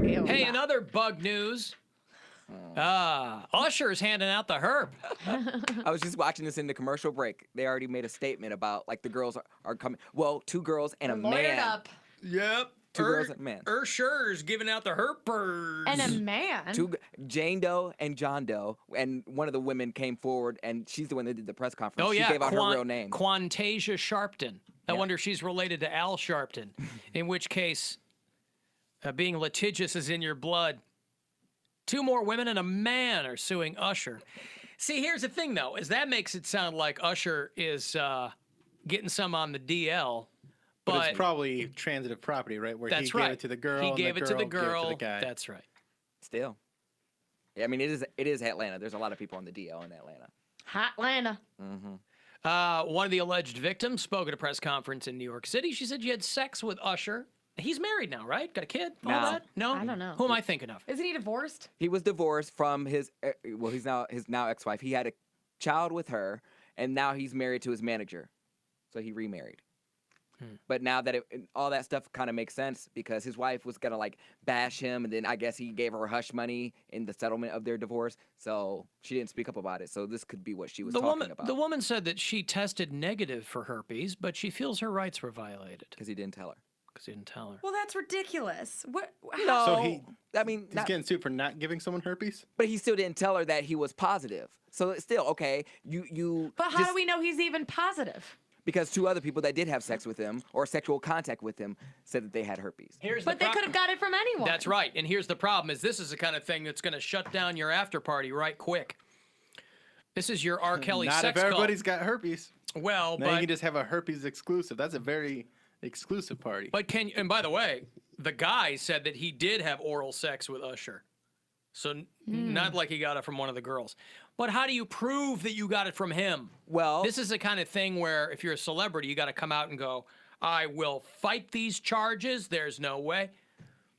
Hey, another bug news. Usher's handing out the herp. I was just watching this in the commercial break. They already made a statement about like the girls are coming. Well, 2 girls and a Lawyered man. up. Yep. 2 girls and a man. Usher's giving out the herpers. And a man. Jane Doe and John Doe, and one of the women came forward, and she's the one that did the press conference. Oh, She yeah. gave out her real name. Quantasia Sharpton. I wonder if she's related to Al Sharpton, in which case being litigious is in your blood. 2 more women and a man are suing Usher. See, here's the thing, though, is that makes it sound like Usher is getting some on the DL. But it's probably transitive property, right? Where he gave it to the girl. He gave it to the girl. girl. Gave it to the guy. That's right. Still. Yeah, I mean, it is Atlanta. There's a lot of people on the DL in Atlanta. Hotlanta. One of the alleged victims spoke at a press conference in New York City. She said she had sex with Usher. He's married now, right? Got a kid? All No. that? No? I don't know. Who am I thinking of? Isn't he divorced? He was divorced from his his now ex-wife. He had a child with her, and now he's married to his manager. So he remarried. But now that all that stuff kind of makes sense because his wife was gonna like bash him, and then I guess he gave her hush money in the settlement of their divorce. So she didn't speak up about it. So this could be what she was talking about. The woman said that she tested negative for herpes, but she feels her rights were violated. Because he didn't tell her. Because he didn't tell her. Well, that's ridiculous. What? No, So I mean, he's getting sued for not giving someone herpes? but he still didn't tell her that he was positive. So it's still okay. You. But how do we know he's even positive? Because 2 other people that did have sex with him or sexual contact with him said that they had herpes. But they could have got it from anyone. That's right. And here's the problem: is this is the kind of thing that's going to shut down your after party right quick. This is your R. Kelly Not sex if everybody's cult. got herpes. Well, Now but you can just have a herpes exclusive. That's a very exclusive party. But and by the way, the guy said that he did have oral sex with Usher. So not like he got it from one of the girls. But how do you prove that you got it from him? Well, This is the kind of thing where if you're a celebrity, you got to come out and go, I will fight these charges. There's no way.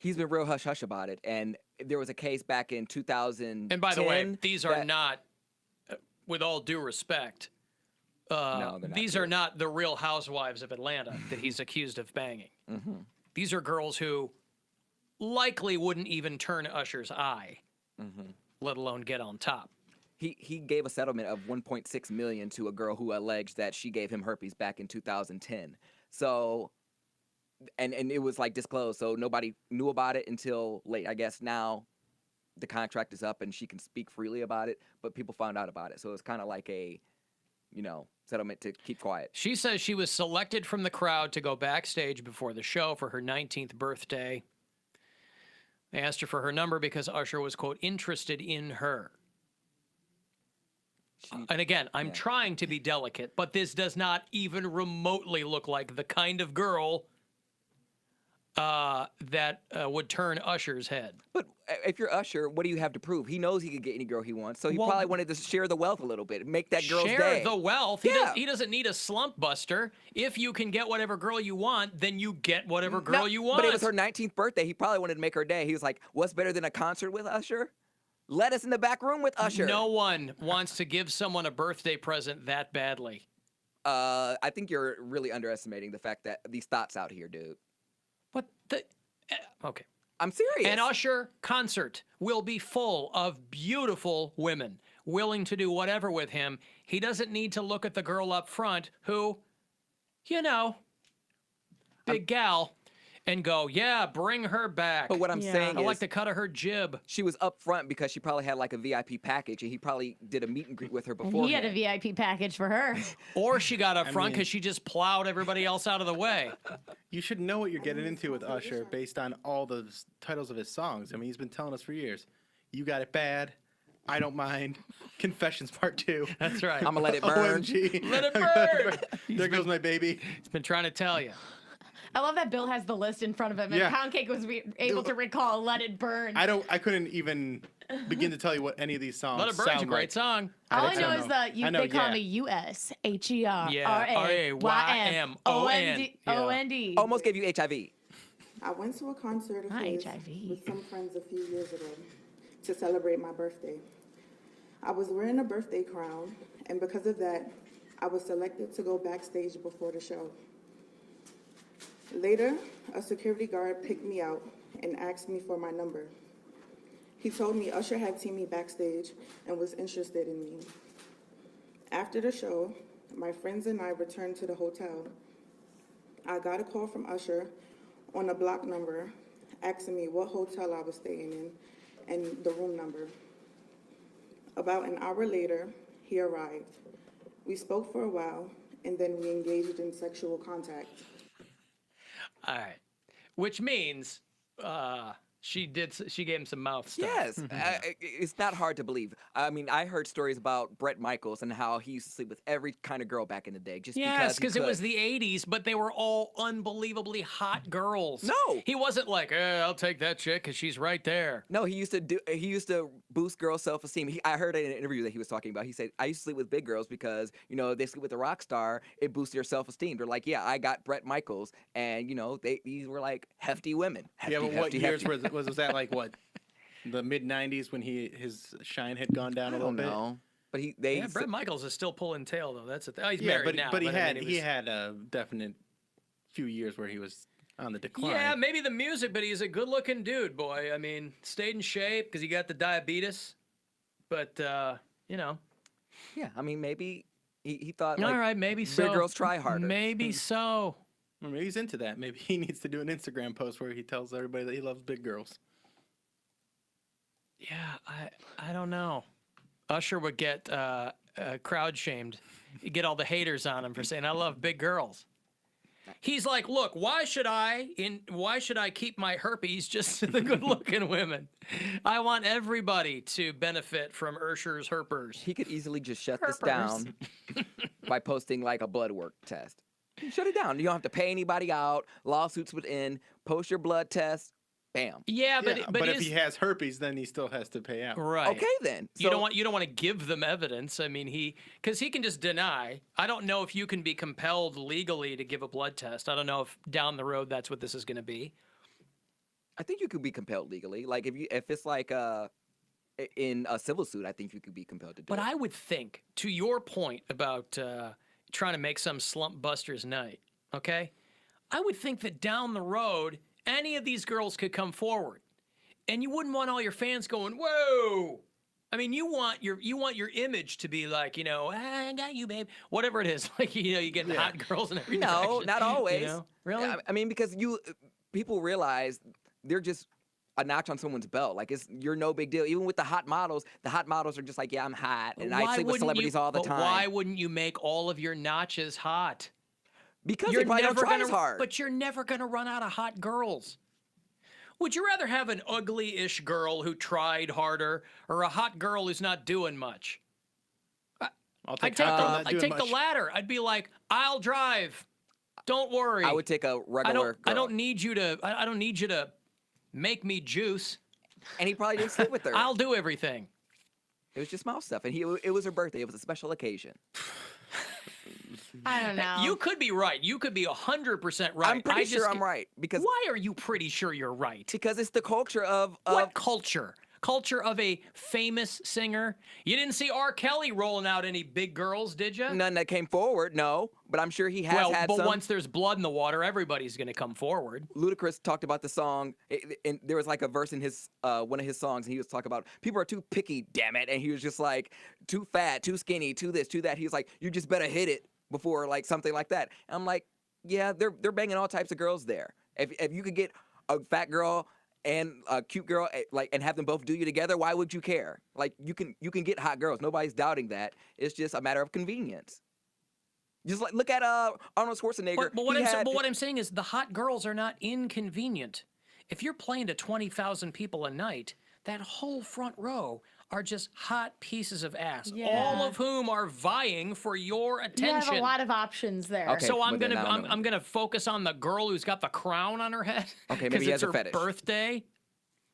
he's been real hush-hush about it. And there was a case back in 2010. And by the way, these are not, with all due respect, No, they're not these are not the Real Housewives of Atlanta that he's accused of banging. These are girls who likely wouldn't even turn Usher's eye, let alone get on top. He gave a settlement of $1.6 million to a girl who alleged that she gave him herpes back in 2010. So, and it was like disclosed, so nobody knew about it until late. I guess now the contract is up and she can speak freely about it, but people found out about it. So it's kind of like a, settlement to keep quiet. She says she was selected from the crowd to go backstage before the show for her 19th birthday. They asked her for her number because Usher was, quote, interested in her. And again, I'm trying to be delicate, but this does not even remotely look like the kind of girl that would turn Usher's head. But if you're Usher, what do you have to prove? He knows he can get any girl he wants, so he probably wanted to share the wealth a little bit, make that girl's day. Share the wealth. Yeah. He doesn't need a slump buster. If you can get whatever girl you want, then you get whatever girl you want. But it was her 19th birthday. He probably wanted to make her day. He was like, what's better than a concert with Usher? Let us in the back room with Usher. No one wants to give someone a birthday present that badly. I think you're really underestimating the fact that these thoughts out here, dude. What the... Okay. I'm serious. An Usher concert will be full of beautiful women willing to do whatever with him. He doesn't need to look at the girl up front who, big gal, and go, yeah, bring her back. But what I'm saying I is, like the cut of her jib. she was up front because she probably had like a VIP package, and he probably did a meet and greet with her And before. he had a VIP package for her. Or she got up front because she just plowed everybody else out of the way. You should know what you're getting into with Usher based on all the titles of his songs. I mean, he's been telling us for years. You Got It Bad. I Don't Mind. Confessions Part 2. That's right. I'm gonna let it burn. OMG. Let it burn. There Goes My Baby. He's been trying to tell you. I love that Bill has the list in front of him, and Yeah. Pound Cake was able to recall "Let It Burn." I couldn't even begin to tell you what any of these songs Let It Burn's sound a great like. song. All I don't know is that I know, they call yeah. me U.S.H.E.R. Yeah, R.A.Y.M. O.N.D. Almost gave you HIV. I went to a concert of Not his HIV. with some friends a few years ago to celebrate my birthday. I was wearing a birthday crown, and because of that, I was selected to go backstage before the show. Later, a security guard picked me out and asked me for my number. He told me Usher had seen me backstage and was interested in me. After the show, my friends and I returned to the hotel. I got a call from Usher on a block number asking me what hotel I was staying in and the room number. About an hour later, he arrived. We spoke for a while, and then we engaged in sexual contact. All right. Which means she gave him some mouth stuff. Yes, it's not hard to believe. I mean, I heard stories about Bret Michaels and how he used to sleep with every kind of girl back in the day. Just Yes, because it was the 80s, but they were all unbelievably hot girls. No. He wasn't like, I'll take that chick because she's right there. No, he used to boost girls' self-esteem. I heard in an interview that he was talking about. He said, "I used to sleep with big girls because they sleep with a rock star. It boosts their self-esteem." They're like, "Yeah, I got Bret Michaels," and these were like hefty women. Hefty, Yeah, but what hefty, years hefty. was that? Like what? The mid '90s when his shine had gone down a I little don't bit. know, but Bret Michaels is still pulling tail though. That's he's Yeah, married now. but he I mean, he had a definite few years where he was on the decline. Yeah, maybe the music, but he's a good-looking dude, boy. I mean, stayed in shape because he got the diabetes. But Yeah, I mean, maybe he thought. all Like, right, maybe so. big girls try harder. Maybe so. Or maybe he's into that. Maybe he needs to do an Instagram post where he tells everybody that he loves big girls. Yeah, I don't know. Usher would get crowd shamed. He'd get all the haters on him for saying I love big girls. He's like, look, why should I keep my herpes just to the good-looking women? I want everybody to benefit from Usher's herpers. He could easily just shut this Herpers. down by posting like a blood work test. Shut it down. You don't have to pay anybody out. Lawsuits would end. Post your blood test. Bam. Yeah, but Yeah, but if he has herpes, then he still has to pay out. right. Okay then. You don't want to give them evidence. I mean, because he can just deny. I don't know if you can be compelled legally to give a blood test. I don't know if down the road that's what this is going to be. I think you could be compelled legally. Like if it's like in a civil suit, I think you could be compelled to do But it. I would think, to your point about trying to make some slump buster's night, okay? I would think that down the road, any of these girls could come forward, and you wouldn't want all your fans going, "Whoa!" I mean, you want your image to be like, I got you, babe. Whatever it is, like you get hot girls in every No, direction. not always. Really? I mean, because people realize they're just a notch on someone's belt. Like you're no big deal. Even with the hot models are just like, yeah, I'm hot, and I sleep with celebrities all the time. Why wouldn't you make all of your notches hot? Because they probably don't try as hard. But you're never gonna run out of hot girls. Would you rather have an ugly-ish girl who tried harder, or a hot girl who's not doing much? I'd take the latter. I'd be like, I'll drive. Don't worry. I would take a regular girl. I don't need you to make me juice. And he probably didn't sleep with her. I'll do everything. It was just mouth stuff, and it was her birthday. It was a special occasion. I don't know. You could be right. You could be 100% right. I'm pretty sure I'm right because Why are you pretty sure you're right? because it's the culture of What culture? Culture of a famous singer? You didn't see R. Kelly rolling out any big girls, did you? none that came forward. No, but I'm sure he has Well, had but some. once there's blood in the water, everybody's going to come forward. Ludacris talked about the song, and there was like a verse in his one of his songs, and he was talking about people are too picky, damn it, and he was just like too fat, too skinny, too this, too that. He was like, you just better hit it before like something like that. And I'm like, yeah, they're banging all types of girls there. If you could get a fat girl and a cute girl and have them both do you together, why would you care? Like you can get hot girls. Nobody's doubting that. It's just a matter of convenience. Just like look at Arnold Schwarzenegger. But what I'm saying is the hot girls are not inconvenient. If you're playing to 20,000 people a night, that whole front row are just hot pieces of ass, Yeah. all of whom are vying for your You attention. have a lot of options there. Okay. So I'm but then gonna I don't know. I'm gonna focus on the girl who's got the crown on her head. Okay, maybe 'cause he it's has a her fetish. birthday.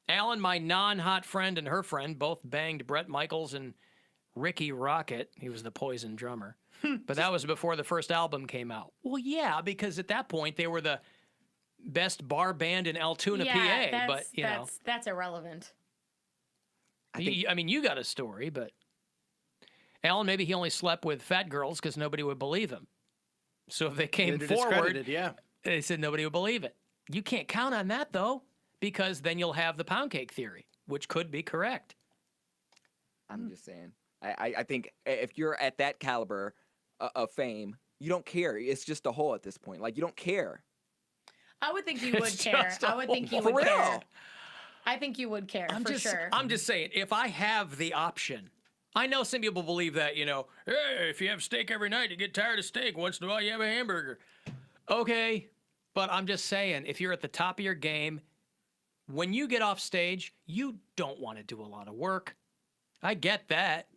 Alan, my non-hot friend, and her friend both banged Bret Michaels and Ricky Rocket. He was the Poison drummer, but that was before the first album came out. Well, yeah, because at that point they were the best bar band in Altoona, yeah, PA. But that's irrelevant. I mean, you got a story, but Alan, maybe he only slept with fat girls because nobody would believe him. So if they came They're forward. discredited, yeah. They said nobody would believe it. You can't count on that, though, because then you'll have the pound cake theory, which could be correct. I'm just saying. I think if you're at that caliber of fame, you don't care. It's just a hole at this point. Like, you don't care. I would think you would It's care. just a I would think you For would care. real. I think you would care for sure. I'm just saying, if I have the option, I know some people believe that, hey, if you have steak every night, you get tired of steak. Once in a while, you have a hamburger. Okay, but I'm just saying, if you're at the top of your game, when you get off stage, you don't want to do a lot of work. I get that.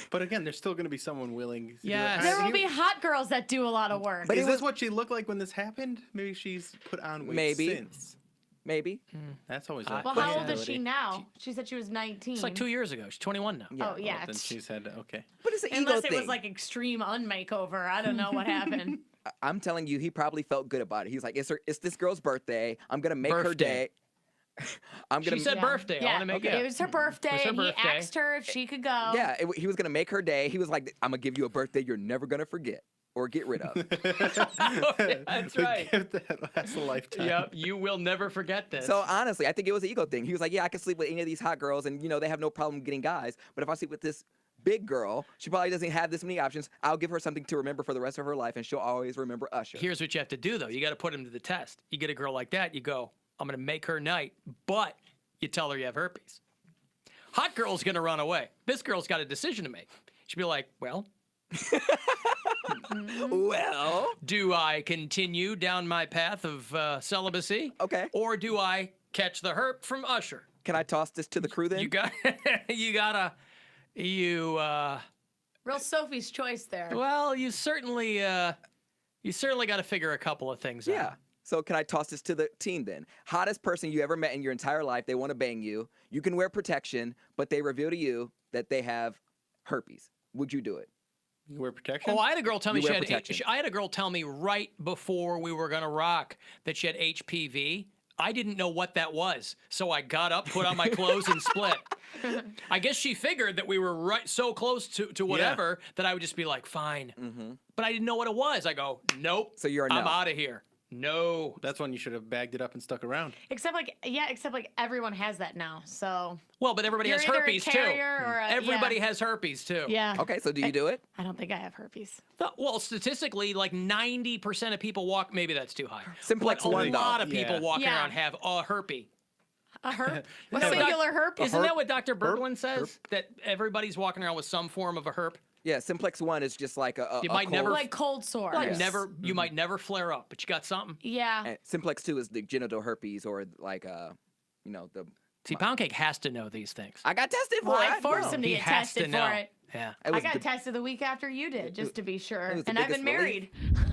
But again, there's still going to be someone willing to Yes. do it. There will be hot girls that do a lot of work. But Is it this was- what she looked like when this happened? Maybe she's put on weight Maybe. since. Maybe. That's always a Well, how old is possibility. she now? She said she was 19. It's like 2 years ago. She's 21 now. Yeah. Oh, yeah. Then she said, okay. But it's an ego Unless it thing. was like extreme unmakeover. I don't know what happened. I'm telling you, he probably felt good about it. He's like, it's this girl's birthday. I'm gonna make her Birthday. day. I'm gonna. She said birthday. I want to make It it. was her birthday, her and birthday. he asked her if she could go. Yeah, he was gonna make her day. He was like, I'm gonna give you a birthday you're never gonna forget or get rid of. That's right. A gift that lasts a lifetime. Yep, you will never forget this. So honestly, I think it was an ego thing. He was like, yeah, I can sleep with any of these hot girls, and they have no problem getting guys. But if I sleep with this big girl, she probably doesn't have this many options. I'll give her something to remember for the rest of her life, and she'll always remember Usher. Here's what you have to do, though. You got to put him to the test. You get a girl like that, you go, I'm going to make her night, but you tell her you have herpes. Hot girl's going to run away. This girl's got a decision to make. She'll be like, well, Well, do I continue down my path of celibacy? Okay. Or do I catch the herp from Usher? can I toss this to the crew then? You got, Real Sophie's choice there. well, you certainly got to figure a couple of things Yeah. out. So can I toss this to the team then? Hottest person you ever met in your entire life. They want to bang you. You can wear protection, but they reveal to you that they have herpes. Would you do it? You wear protection? Oh, I had a girl tell me You she wear had. protection. I had a girl tell me right before we were gonna rock that she had HPV. I didn't know what that was, so I got up, put on my clothes, and split. I guess she figured that we were right so close to whatever that I would just be like, fine. But I didn't know what it was. I go, nope. So you're a I'm no. out of here. No. That's when you should have bagged it up and stuck around. Except like everyone has that now. So Well, but everybody you're has either herpes a too. carrier or a, Everybody has herpes too. Yeah. Okay, so do you do it? I don't think I have herpes. Well, statistically, like 90% of people walk. Maybe that's too high. Simplex But a one, though. lot of people Yeah. walking Yeah. around have a herpes. A herp? A Isn't that what singular herpes? Isn't that what Dr. Berglund says? That everybody's walking around with some form of a herp? Yeah, Simplex 1 is just like a You might cold. never- Like cold sore. Like Yes. you might never flare up, but you got something. Yeah. And Simplex 2 is the genital herpes or like the. See, Pound Cake has to know these things. I got tested for Well, it. I forced know. him to He get has to tested know. for it. Yeah. It I was got the- tested the week after you did, just to be sure. it was the And I've biggest been relief. married.